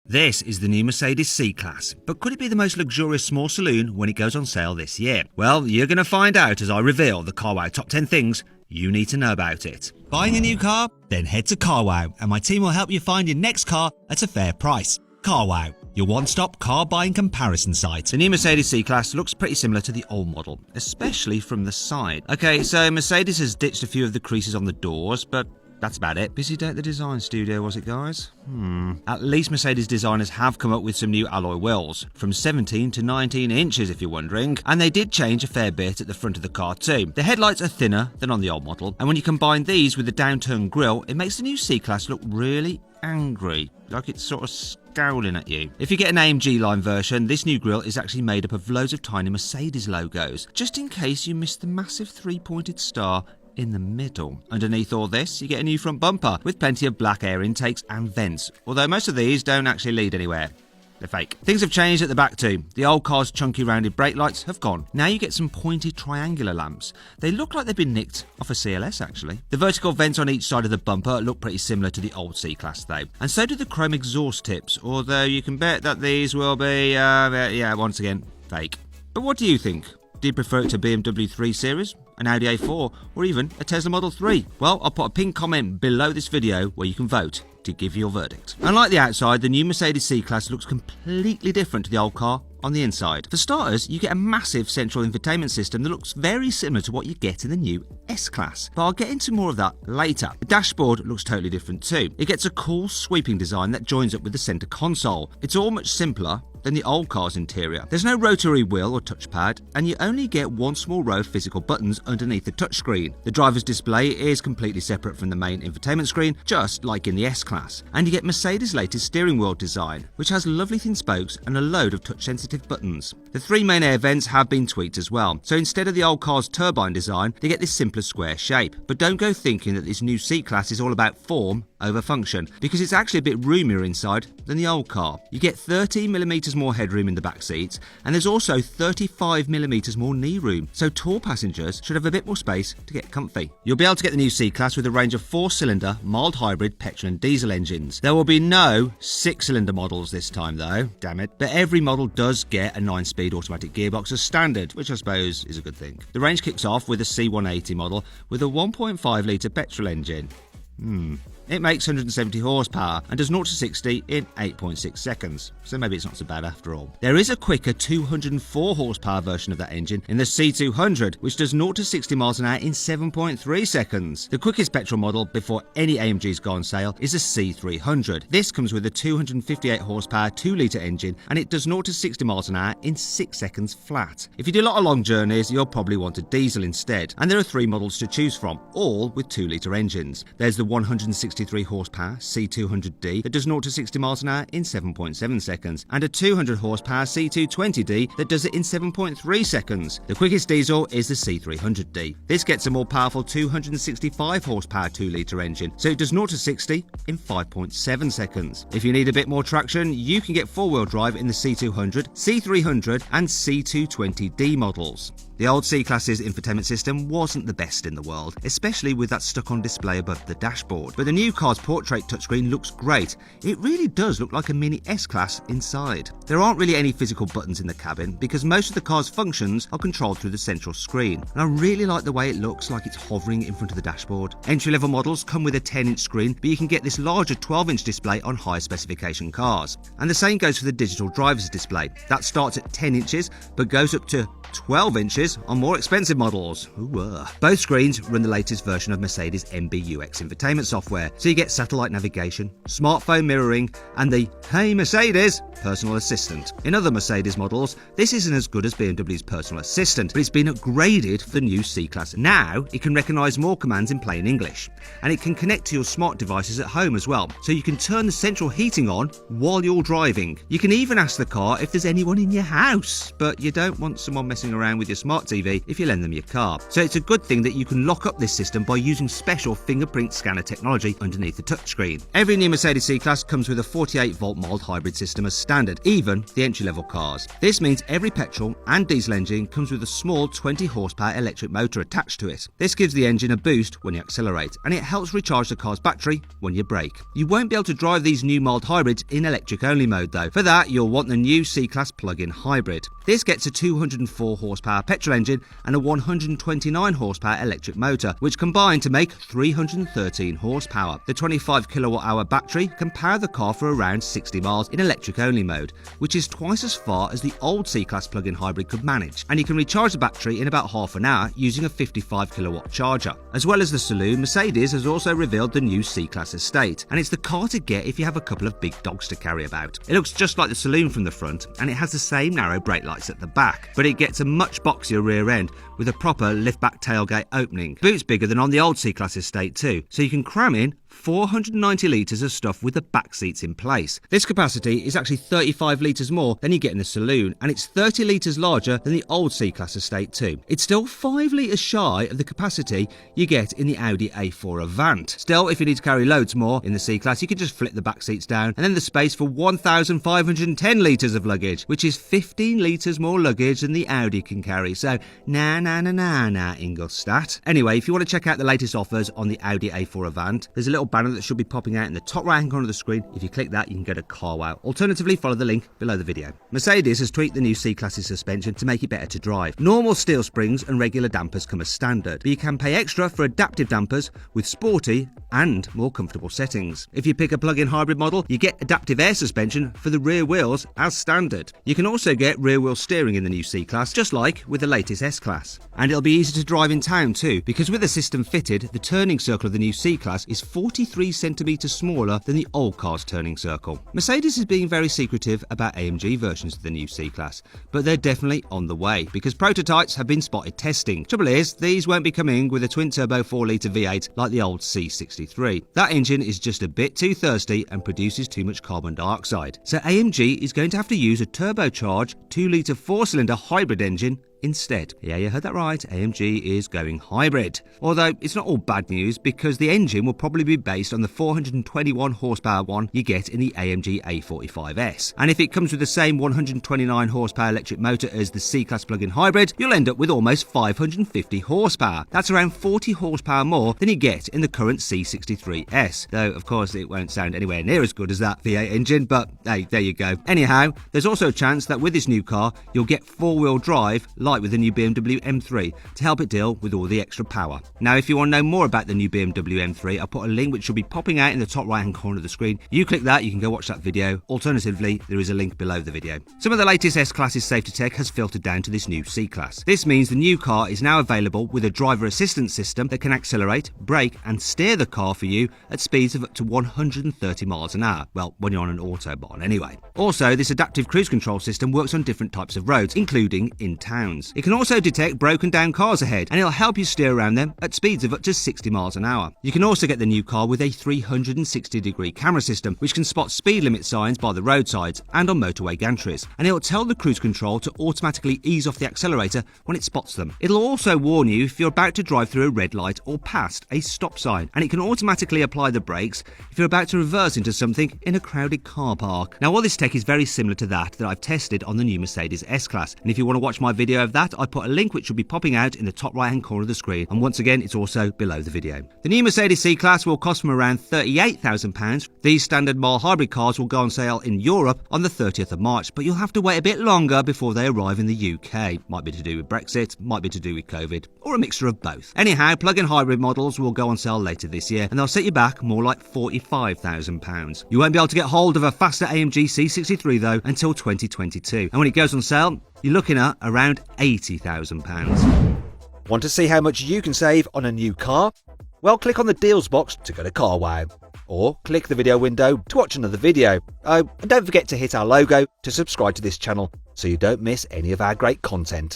This is the new Mercedes C-Class, but could it be the most luxurious small saloon when it goes on sale this year? Well, you're going to find out as I reveal the CarWow top 10 things you need to know about it. Buying a new car? Then head to CarWow and my team will help you find your next car at a fair price. CarWow, your one-stop car buying comparison site. The new Mercedes C-Class looks pretty similar to the old model, especially from the side. Okay, so Mercedes has ditched a few of the creases on the doors, but that's about it. Busy day at the design studio, was it, guys? At least Mercedes designers have come up with some new alloy wheels, from 17 to 19 inches if you're wondering, and they did change a fair bit at the front of the car too. The headlights are thinner than on the old model, and when you combine these with the downturned grille, it makes the new C-Class look really angry, like it's sort of scowling at you. If you get an AMG line version, this new grille is actually made up of loads of tiny Mercedes logos, just in case you missed the massive three-pointed star in the middle. Underneath all this, you get a new front bumper with plenty of black air intakes and vents, although most of these don't actually lead anywhere. They're fake. Things have changed at the back too. The old car's chunky rounded brake lights have gone. Now you get some pointed triangular lamps. They look like they've been nicked off a CLS actually. The vertical vents on each side of the bumper look pretty similar to the old C-Class though. And so do the chrome exhaust tips, although you can bet that these will be, once again, fake. But what do you think? Do you prefer it to BMW 3 Series, an Audi A4, or even a Tesla Model 3? Well, I'll put a pinned comment below this video where you can vote to give your verdict. Unlike the outside, the new Mercedes C-Class looks completely different to the old car on the inside. For starters, you get a massive central infotainment system that looks very similar to what you get in the new S-Class, but I'll get into more of that later. The dashboard looks totally different too. It gets a cool sweeping design that joins up with the centre console. It's all much simpler than the old car's interior. There's no rotary wheel or touchpad, and you only get one small row of physical buttons underneath the touchscreen. The driver's display is completely separate from the main infotainment screen, just like in the S-Class. And you get Mercedes' latest steering wheel design, which has lovely thin spokes and a load of touch-sensitive buttons. The three main air vents have been tweaked as well, so instead of the old car's turbine design, they get this simpler square shape. But don't go thinking that this new C-Class is all about form over function, because it's actually a bit roomier inside than the old car. You get 30mm more headroom in the back seats, and there's also 35mm more knee room, so tall passengers should have a bit more space to get comfy. You'll be able to get the new C-Class with a range of 4-cylinder, mild hybrid petrol and diesel engines. There will be no 6-cylinder models this time though, damn it, but every model does get a 9-speed automatic gearbox as standard, which I suppose is a good thing. The range kicks off with a C180 model with a 1.5 litre petrol engine. It makes 170 horsepower and does 0 to 60 in 8.6 seconds, so maybe it's not so bad after all. There is a quicker 204 horsepower version of that engine in the C200, which does 0 to 60 miles an hour in 7.3 seconds. The quickest petrol model before any AMGs go on sale is a C300. This comes with a 258 horsepower 2 litre engine, and it does 0 to 60 miles an hour in 6 seconds flat. If you do a lot of long journeys, you'll probably want a diesel instead, and there are 3 models to choose from, all with 2 litre engines. There's the 163 horsepower C200D that does 0 to 60 miles an hour in 7.7 seconds, and a 200 horsepower C220D that does it in 7.3 seconds. The quickest diesel is the C300D. This gets a more powerful 265 horsepower 2 litre engine, so it does 0 to 60 in 5.7 seconds. If you need a bit more traction, you can get 4-wheel drive in the C200, C300 and C220D models. The old C-Class's infotainment system wasn't the best in the world, especially with that stuck-on display above the dashboard. But the new car's portrait touchscreen looks great. It really does look like a mini S-Class inside. There aren't really any physical buttons in the cabin because most of the car's functions are controlled through the central screen. And I really like the way it looks like it's hovering in front of the dashboard. Entry-level models come with a 10-inch screen, but you can get this larger 12-inch display on higher specification cars. And the same goes for the digital driver's display. That starts at 10 inches, but goes up to 12 inches on more expensive models. Both screens run the latest version of Mercedes MBUX infotainment software, so you get satellite navigation, smartphone mirroring, and the "Hey Mercedes" personal assistant. In other Mercedes models, this isn't as good as BMW's personal assistant, but it's been upgraded for the new C-Class. Now, it can recognise more commands in plain English, and it can connect to your smart devices at home as well, so you can turn the central heating on while you're driving. You can even ask the car if there's anyone in your house, but you don't want someone messing messing around with your smart TV if you lend them your car. So it's a good thing that you can lock up this system by using special fingerprint scanner technology underneath the touchscreen. Every new Mercedes C-Class comes with a 48-volt mild hybrid system as standard, even the entry-level cars. This means every petrol and diesel engine comes with a small 20-horsepower electric motor attached to it. This gives the engine a boost when you accelerate, and it helps recharge the car's battery when you brake. You won't be able to drive these new mild hybrids in electric-only mode though. For that, you'll want the new C-Class plug-in hybrid. This gets a 204 horsepower petrol engine and a 129 horsepower electric motor, which combine to make 313 horsepower. The 25 kilowatt-hour battery can power the car for around 60 miles in electric-only mode, which is twice as far as the old C-Class plug-in hybrid could manage. And you can recharge the battery in about half an hour using a 55 kilowatt charger. As well as the saloon, Mercedes has also revealed the new C-Class Estate, and it's the car to get if you have a couple of big dogs to carry about. It looks just like the saloon from the front, and it has the same narrow brake lights at the back, but it gets a much boxier rear end with a proper lift-back tailgate opening. Boot's bigger than on the old C-Class Estate too, so you can cram in 490 litres of stuff with the back seats in place. This capacity is actually 35 litres more than you get in the saloon, and it's 30 litres larger than the old C-Class Estate too. It's still 5 litres shy of the capacity you get in the Audi A4 Avant. Still, if you need to carry loads more in the C-Class, you can just flip the back seats down, and then there's space for 1,510 litres of luggage, which is 15 litres more luggage than the Audi can carry. So, nah, Ingolstadt. Anyway, if you want to check out the latest offers on the Audi A4 Avant, there's a little banner that should be popping out in the top right hand corner of the screen. If you click that, you can go to CarWow. Alternatively, follow the link below the video. Mercedes has tweaked the new C-Class's suspension to make it better to drive. Normal steel springs and regular dampers come as standard, but you can pay extra for adaptive dampers with sporty and more comfortable settings. If you pick a plug-in hybrid model, you get adaptive air suspension for the rear wheels as standard. You can also get rear wheel steering in the new C-Class, just like with the latest S-Class. And it'll be easy to drive in town too, because with the system fitted, the turning circle of the new C-Class is 43 centimetres smaller than the old car's turning circle. Mercedes is being very secretive about AMG versions of the new C-Class, but they're definitely on the way, because prototypes have been spotted testing. Trouble is, these won't be coming with a twin-turbo 4-litre V8 like the old C63. That engine is just a bit too thirsty and produces too much carbon dioxide. So AMG is going to have to use a turbocharged 2-litre 4-cylinder hybrid engine instead. Yeah, you heard that right, AMG is going hybrid. Although it's not all bad news, because the engine will probably be based on the 421 horsepower one you get in the AMG A45S. And if it comes with the same 129 horsepower electric motor as the C-Class plug-in hybrid, you'll end up with almost 550 horsepower. That's around 40 horsepower more than you get in the current C63S. Though, of course, it won't sound anywhere near as good as that V8 engine, but hey, there you go. Anyhow, there's also a chance that with this new car, you'll get four-wheel drive like with the new BMW M3 to help it deal with all the extra power. Now, if you want to know more about the new BMW M3, I'll put a link which should be popping out in the top right hand corner of the screen. You click that, you can go watch that video. Alternatively, there is a link below the video. Some of the latest S-Class's safety tech has filtered down to this new C-Class. This means the new car is now available with a driver assistance system that can accelerate, brake and steer the car for you at speeds of up to 130 miles an hour. Well, when you're on an autobahn anyway. Also, this adaptive cruise control system works on different types of roads, including in towns. It can also detect broken down cars ahead, and it'll help you steer around them at speeds of up to 60 miles an hour. You can also get the new car with a 360-degree camera system, which can spot speed limit signs by the roadsides and on motorway gantries, and it'll tell the cruise control to automatically ease off the accelerator when it spots them. It'll also warn you if you're about to drive through a red light or past a stop sign, and it can automatically apply the brakes if you're about to reverse into something in a crowded car park. Now, all this tech is very similar to that I've tested on the new Mercedes S-Class, and if you want to watch my video of that, I put a link which will be popping out in the top right hand corner of the screen, and once again it's also below the video. The new Mercedes C-Class will cost from around £38,000. These standard mild hybrid cars will go on sale in Europe on the 30th of March, but you'll have to wait a bit longer before they arrive in the UK. Might be to do with Brexit, might be to do with COVID, or a mixture of both. Anyhow, plug-in hybrid models will go on sale later this year, and they'll set you back more like £45,000. You won't be able to get hold of a faster AMG C63 though until 2022, and when it goes on sale, you're looking at around £80,000. Want to see how much you can save on a new car? Well, click on the deals box to go to CarWow. Or click the video window to watch another video. Oh, and don't forget to hit our logo to subscribe to this channel so you don't miss any of our great content.